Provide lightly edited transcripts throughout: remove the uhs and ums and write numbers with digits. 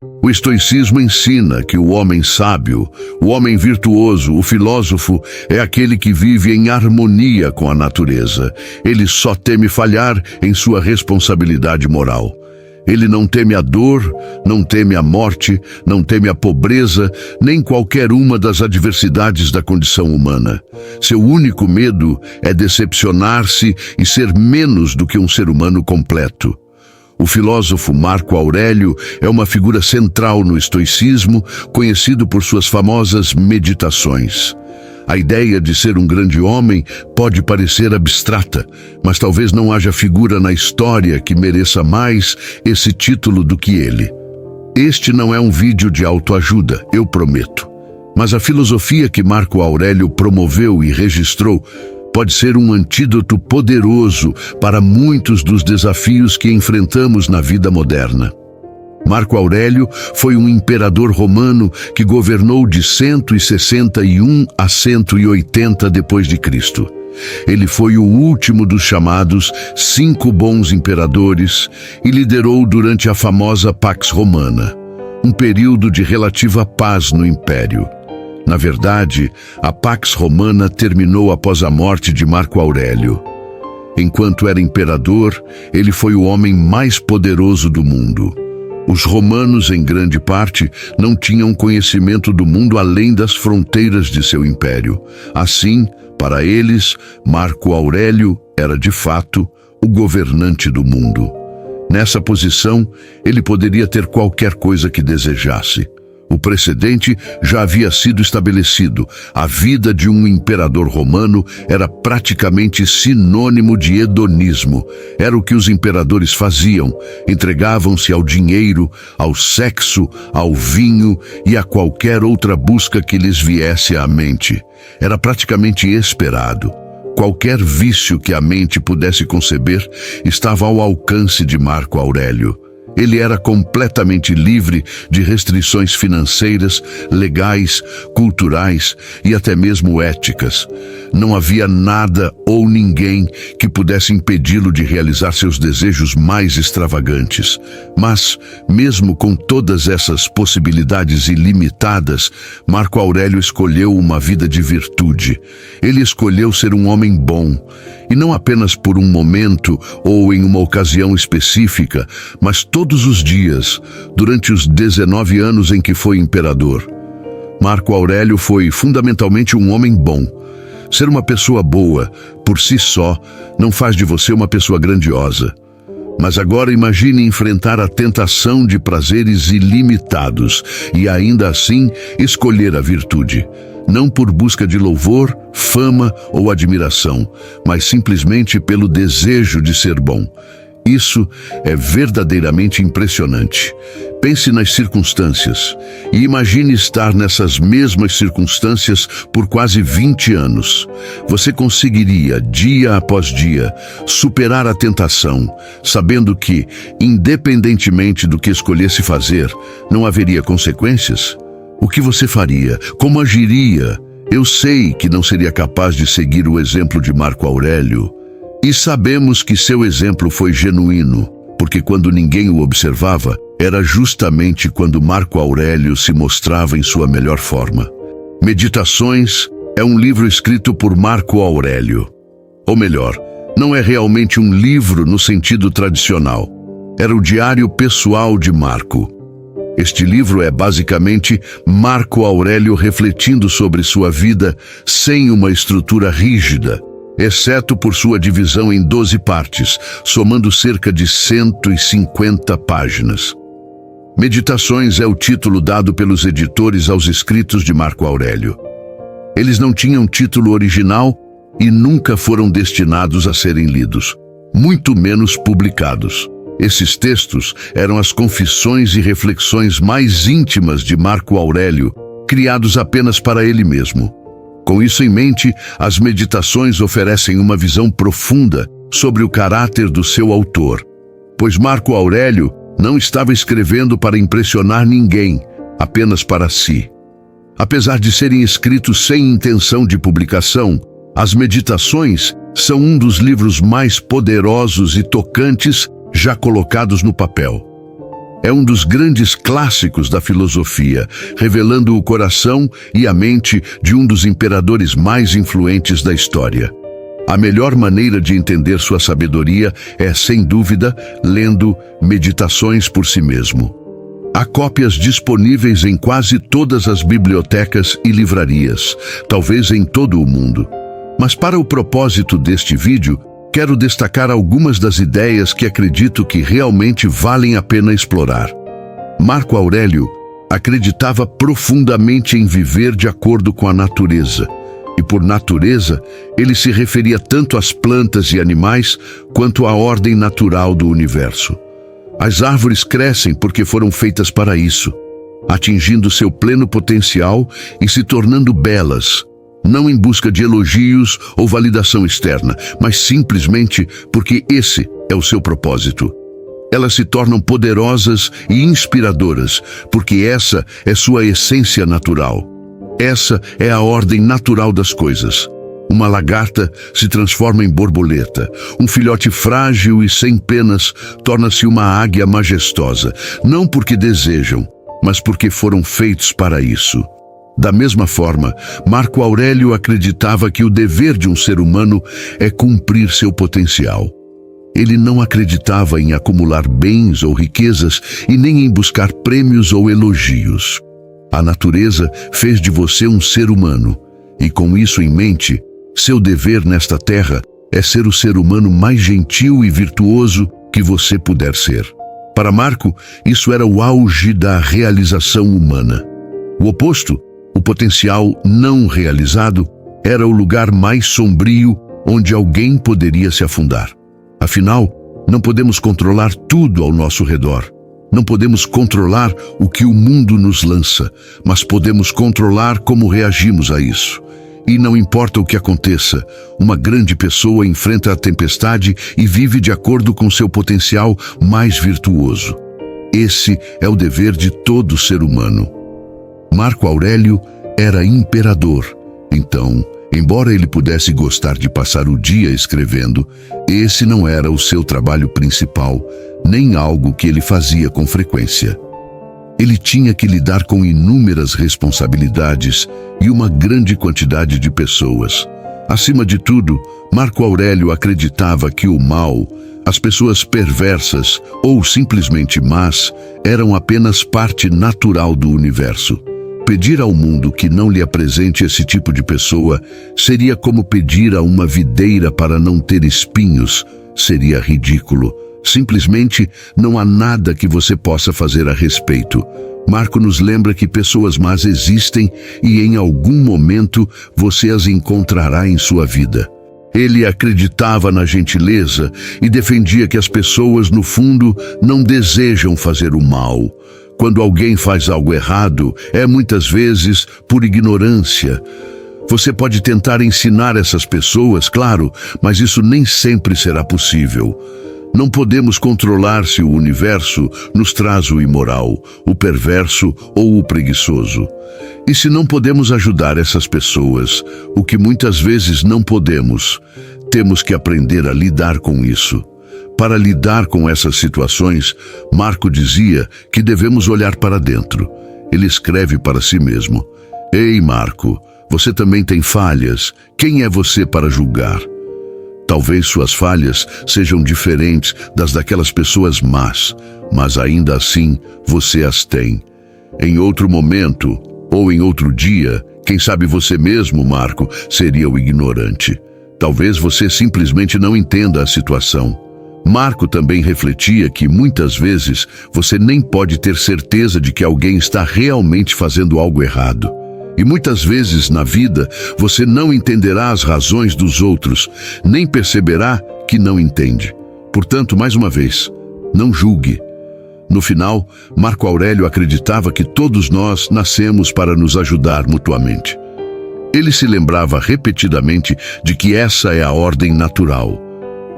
O estoicismo ensina que o homem sábio, o homem virtuoso, o filósofo, é aquele que vive em harmonia com a natureza. Ele só teme falhar em sua responsabilidade moral. Ele não teme a dor, não teme a morte, não teme a pobreza, nem qualquer uma das adversidades da condição humana. Seu único medo é decepcionar-se e ser menos do que um ser humano completo. O filósofo Marco Aurélio é uma figura central no estoicismo, conhecido por suas famosas meditações. A ideia de ser um grande homem pode parecer abstrata, mas talvez não haja figura na história que mereça mais esse título do que ele. Este não é um vídeo de autoajuda, eu prometo. Mas a filosofia que Marco Aurélio promoveu e registrou pode ser um antídoto poderoso para muitos dos desafios que enfrentamos na vida moderna. Marco Aurélio foi um imperador romano que governou de 161 a 180 depois de Cristo. Ele foi o último dos chamados 5 bons imperadores e liderou durante a famosa Pax Romana, um período de relativa paz no império. Na verdade, a Pax Romana terminou após a morte de Marco Aurélio. Enquanto era imperador, ele foi o homem mais poderoso do mundo. Os romanos, em grande parte, não tinham conhecimento do mundo além das fronteiras de seu império. Assim, para eles, Marco Aurélio era, de fato, o governante do mundo. Nessa posição, ele poderia ter qualquer coisa que desejasse. O precedente já havia sido estabelecido. A vida de um imperador romano era praticamente sinônimo de hedonismo. Era o que os imperadores faziam. Entregavam-se ao dinheiro, ao sexo, ao vinho e a qualquer outra busca que lhes viesse à mente. Era praticamente esperado. Qualquer vício que a mente pudesse conceber estava ao alcance de Marco Aurélio. Ele era completamente livre de restrições financeiras, legais, culturais e até mesmo éticas. Não havia nada ou ninguém que pudesse impedi-lo de realizar seus desejos mais extravagantes. Mas, mesmo com todas essas possibilidades ilimitadas, Marco Aurélio escolheu uma vida de virtude. Ele escolheu ser um homem bom, e não apenas por um momento ou em uma ocasião específica, mas todos os dias, durante os 19 anos em que foi imperador. Marco Aurélio foi fundamentalmente um homem bom. Ser uma pessoa boa, por si só, não faz de você uma pessoa grandiosa. Mas agora imagine enfrentar a tentação de prazeres ilimitados e ainda assim escolher a virtude. Não por busca de louvor, fama ou admiração, mas simplesmente pelo desejo de ser bom. Isso é verdadeiramente impressionante. Pense nas circunstâncias e imagine estar nessas mesmas circunstâncias por quase 20 anos. Você conseguiria, dia após dia, superar a tentação, sabendo que, independentemente do que escolhesse fazer, não haveria consequências? O que você faria? Como agiria? Eu sei que não seria capaz de seguir o exemplo de Marco Aurélio, e sabemos que seu exemplo foi genuíno, porque quando ninguém o observava, era justamente quando Marco Aurélio se mostrava em sua melhor forma. Meditações é um livro escrito por Marco Aurélio. Ou melhor, não é realmente um livro no sentido tradicional. Era o diário pessoal de Marco. Este livro é basicamente Marco Aurélio refletindo sobre sua vida sem uma estrutura rígida, exceto por sua divisão em 12 partes, somando cerca de 150 páginas. Meditações é o título dado pelos editores aos escritos de Marco Aurélio. Eles não tinham título original e nunca foram destinados a serem lidos, muito menos publicados. Esses textos eram as confissões e reflexões mais íntimas de Marco Aurélio, criados apenas para ele mesmo. Com isso em mente, as meditações oferecem uma visão profunda sobre o caráter do seu autor, pois Marco Aurélio não estava escrevendo para impressionar ninguém, apenas para si. Apesar de serem escritos sem intenção de publicação, as meditações são um dos livros mais poderosos e tocantes já colocados no papel. É um dos grandes clássicos da filosofia, revelando o coração e a mente de um dos imperadores mais influentes da história. A melhor maneira de entender sua sabedoria é, sem dúvida, lendo Meditações por si mesmo. Há cópias disponíveis em quase todas as bibliotecas e livrarias, talvez em todo o mundo. Mas para o propósito deste vídeo, quero destacar algumas das ideias que acredito que realmente valem a pena explorar. Marco Aurélio acreditava profundamente em viver de acordo com a natureza. E por natureza, ele se referia tanto às plantas e animais quanto à ordem natural do universo. As árvores crescem porque foram feitas para isso, atingindo seu pleno potencial e se tornando belas, não em busca de elogios ou validação externa, mas simplesmente porque esse é o seu propósito. Elas se tornam poderosas e inspiradoras, porque essa é sua essência natural. Essa é a ordem natural das coisas. Uma lagarta se transforma em borboleta. Um filhote frágil e sem penas torna-se uma águia majestosa, não porque desejam, mas porque foram feitos para isso. Da mesma forma, Marco Aurélio acreditava que o dever de um ser humano é cumprir seu potencial. Ele não acreditava em acumular bens ou riquezas e nem em buscar prêmios ou elogios. A natureza fez de você um ser humano, e com isso em mente, seu dever nesta terra é ser o ser humano mais gentil e virtuoso que você puder ser. Para Marco, isso era o auge da realização humana. O oposto, o potencial não realizado, era o lugar mais sombrio onde alguém poderia se afundar. Afinal, não podemos controlar tudo ao nosso redor. Não podemos controlar o que o mundo nos lança, mas podemos controlar como reagimos a isso. E não importa o que aconteça, uma grande pessoa enfrenta a tempestade e vive de acordo com seu potencial mais virtuoso. Esse é o dever de todo ser humano. Marco Aurélio era imperador, então, embora ele pudesse gostar de passar o dia escrevendo, esse não era o seu trabalho principal, nem algo que ele fazia com frequência. Ele tinha que lidar com inúmeras responsabilidades e uma grande quantidade de pessoas. Acima de tudo, Marco Aurélio acreditava que o mal, as pessoas perversas ou simplesmente más, eram apenas parte natural do universo. Pedir ao mundo que não lhe apresente esse tipo de pessoa seria como pedir a uma videira para não ter espinhos. Seria ridículo. Simplesmente não há nada que você possa fazer a respeito. Marco nos lembra que pessoas más existem e em algum momento você as encontrará em sua vida. Ele acreditava na gentileza e defendia que as pessoas, no fundo, não desejam fazer o mal. Quando alguém faz algo errado, é muitas vezes por ignorância. Você pode tentar ensinar essas pessoas, claro, mas isso nem sempre será possível. Não podemos controlar se o universo nos traz o imoral, o perverso ou o preguiçoso. E se não podemos ajudar essas pessoas, o que muitas vezes não podemos, temos que aprender a lidar com isso. Para lidar com essas situações, Marco dizia que devemos olhar para dentro. Ele escreve para si mesmo: Ei, Marco, você também tem falhas. Quem é você para julgar? Talvez suas falhas sejam diferentes das daquelas pessoas más, mas ainda assim você as tem. Em outro momento, ou em outro dia, quem sabe você mesmo, Marco, seria o ignorante. Talvez você simplesmente não entenda a situação. Marco também refletia que muitas vezes você nem pode ter certeza de que alguém está realmente fazendo algo errado. E muitas vezes na vida você não entenderá as razões dos outros, nem perceberá que não entende. Portanto, mais uma vez, não julgue. No final, Marco Aurélio acreditava que todos nós nascemos para nos ajudar mutuamente. Ele se lembrava repetidamente de que essa é a ordem natural.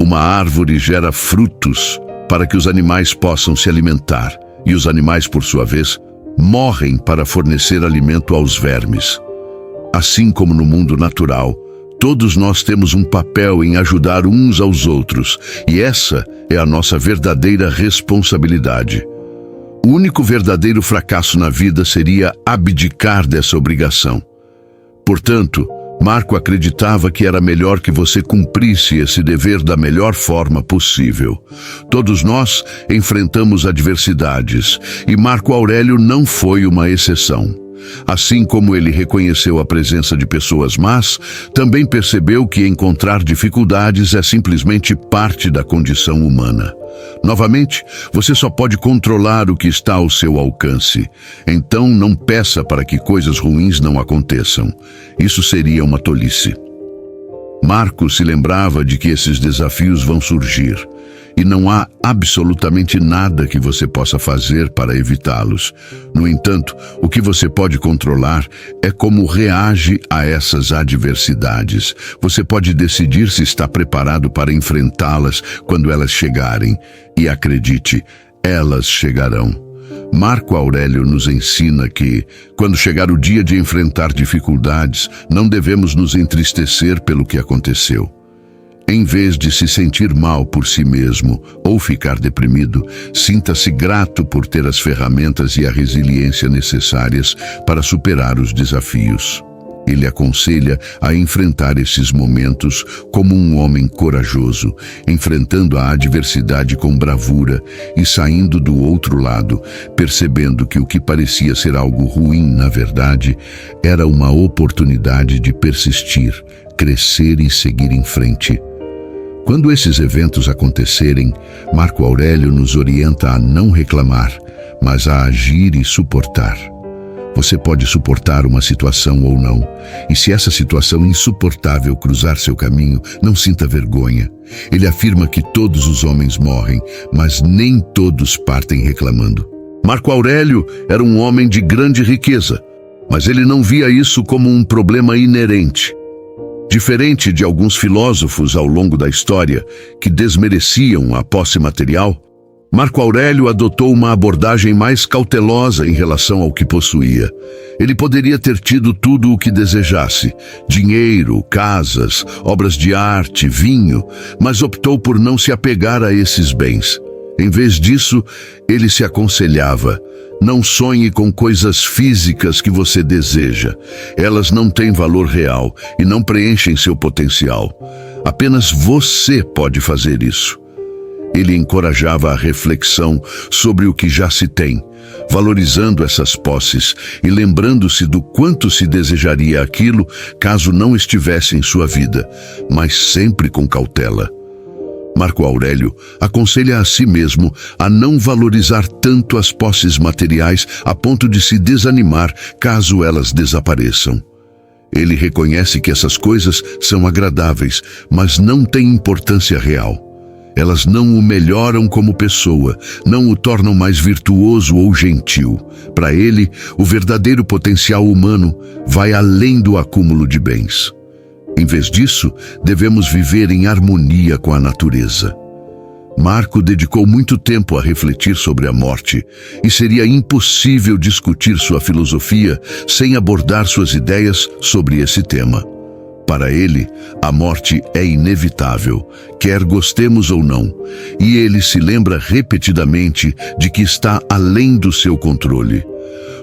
Uma árvore gera frutos para que os animais possam se alimentar, e os animais, por sua vez, morrem para fornecer alimento aos vermes. Assim como no mundo natural, todos nós temos um papel em ajudar uns aos outros, e essa é a nossa verdadeira responsabilidade. O único verdadeiro fracasso na vida seria abdicar dessa obrigação. Portanto, Marco acreditava que era melhor que você cumprisse esse dever da melhor forma possível. Todos nós enfrentamos adversidades, e Marco Aurélio não foi uma exceção. Assim como ele reconheceu a presença de pessoas más, também percebeu que encontrar dificuldades é simplesmente parte da condição humana. Novamente, você só pode controlar o que está ao seu alcance. Então não peça para que coisas ruins não aconteçam. Isso seria uma tolice. Marco se lembrava de que esses desafios vão surgir, e não há absolutamente nada que você possa fazer para evitá-los. No entanto, o que você pode controlar é como reage a essas adversidades. Você pode decidir se está preparado para enfrentá-las quando elas chegarem. E acredite, elas chegarão. Marco Aurélio nos ensina que, quando chegar o dia de enfrentar dificuldades, não devemos nos entristecer pelo que aconteceu. Em vez de se sentir mal por si mesmo ou ficar deprimido, sinta-se grato por ter as ferramentas e a resiliência necessárias para superar os desafios. Ele aconselha a enfrentar esses momentos como um homem corajoso, enfrentando a adversidade com bravura e saindo do outro lado, percebendo que o que parecia ser algo ruim, na verdade, era uma oportunidade de persistir, crescer e seguir em frente. Quando esses eventos acontecerem, Marco Aurélio nos orienta a não reclamar, mas a agir e suportar. Você pode suportar uma situação ou não, e se essa situação insuportável cruzar seu caminho, não sinta vergonha. Ele afirma que todos os homens morrem, mas nem todos partem reclamando. Marco Aurélio era um homem de grande riqueza, mas ele não via isso como um problema inerente. Diferente de alguns filósofos ao longo da história que desmereciam a posse material, Marco Aurélio adotou uma abordagem mais cautelosa em relação ao que possuía. Ele poderia ter tido tudo o que desejasse: dinheiro, casas, obras de arte, vinho, mas optou por não se apegar a esses bens. Em vez disso, ele se aconselhava: não sonhe com coisas físicas que você deseja. Elas não têm valor real e não preenchem seu potencial. Apenas você pode fazer isso. Ele encorajava a reflexão sobre o que já se tem, valorizando essas posses e lembrando-se do quanto se desejaria aquilo caso não estivesse em sua vida, mas sempre com cautela. Marco Aurélio aconselha a si mesmo a não valorizar tanto as posses materiais a ponto de se desanimar caso elas desapareçam. Ele reconhece que essas coisas são agradáveis, mas não têm importância real. Elas não o melhoram como pessoa, não o tornam mais virtuoso ou gentil. Para ele, o verdadeiro potencial humano vai além do acúmulo de bens. Em vez disso, devemos viver em harmonia com a natureza. Marco dedicou muito tempo a refletir sobre a morte, e seria impossível discutir sua filosofia sem abordar suas ideias sobre esse tema. Para ele, a morte é inevitável, quer gostemos ou não, e ele se lembra repetidamente de que está além do seu controle.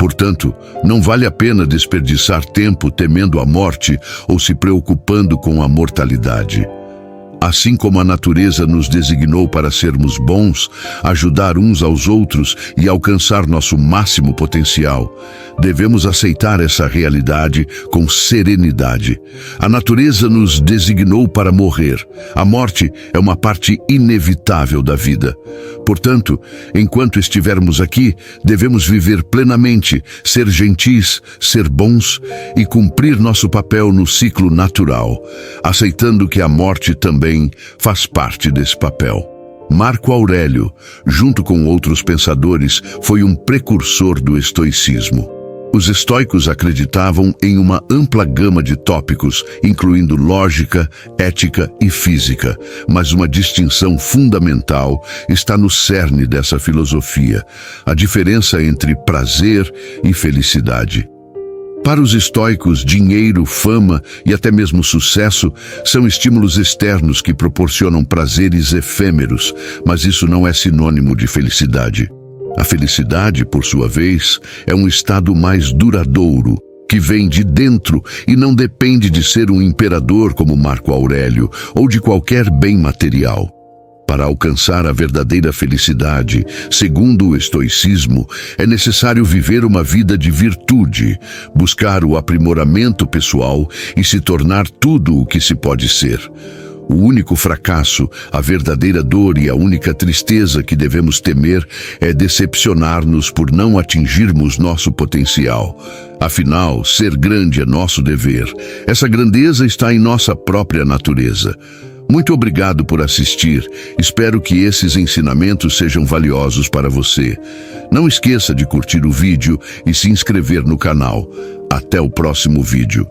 Portanto, não vale a pena desperdiçar tempo temendo a morte ou se preocupando com a mortalidade. Assim como a natureza nos designou para sermos bons, ajudar uns aos outros e alcançar nosso máximo potencial, devemos aceitar essa realidade com serenidade. A natureza nos designou para morrer. A morte é uma parte inevitável da vida. Portanto, enquanto estivermos aqui, devemos viver plenamente, ser gentis, ser bons e cumprir nosso papel no ciclo natural, aceitando que a morte também faz parte desse papel. Marco Aurélio, junto com outros pensadores, foi um precursor do estoicismo. Os estoicos acreditavam em uma ampla gama de tópicos, incluindo lógica, ética e física, mas uma distinção fundamental está no cerne dessa filosofia: a diferença entre prazer e felicidade. Para os estoicos, dinheiro, fama e até mesmo sucesso são estímulos externos que proporcionam prazeres efêmeros, mas isso não é sinônimo de felicidade. A felicidade, por sua vez, é um estado mais duradouro, que vem de dentro e não depende de ser um imperador como Marco Aurélio ou de qualquer bem material. Para alcançar a verdadeira felicidade, segundo o estoicismo, é necessário viver uma vida de virtude, buscar o aprimoramento pessoal e se tornar tudo o que se pode ser. O único fracasso, a verdadeira dor e a única tristeza que devemos temer é decepcionar-nos por não atingirmos nosso potencial. Afinal, ser grande é nosso dever. Essa grandeza está em nossa própria natureza. Muito obrigado por assistir. Espero que esses ensinamentos sejam valiosos para você. Não esqueça de curtir o vídeo e se inscrever no canal. Até o próximo vídeo.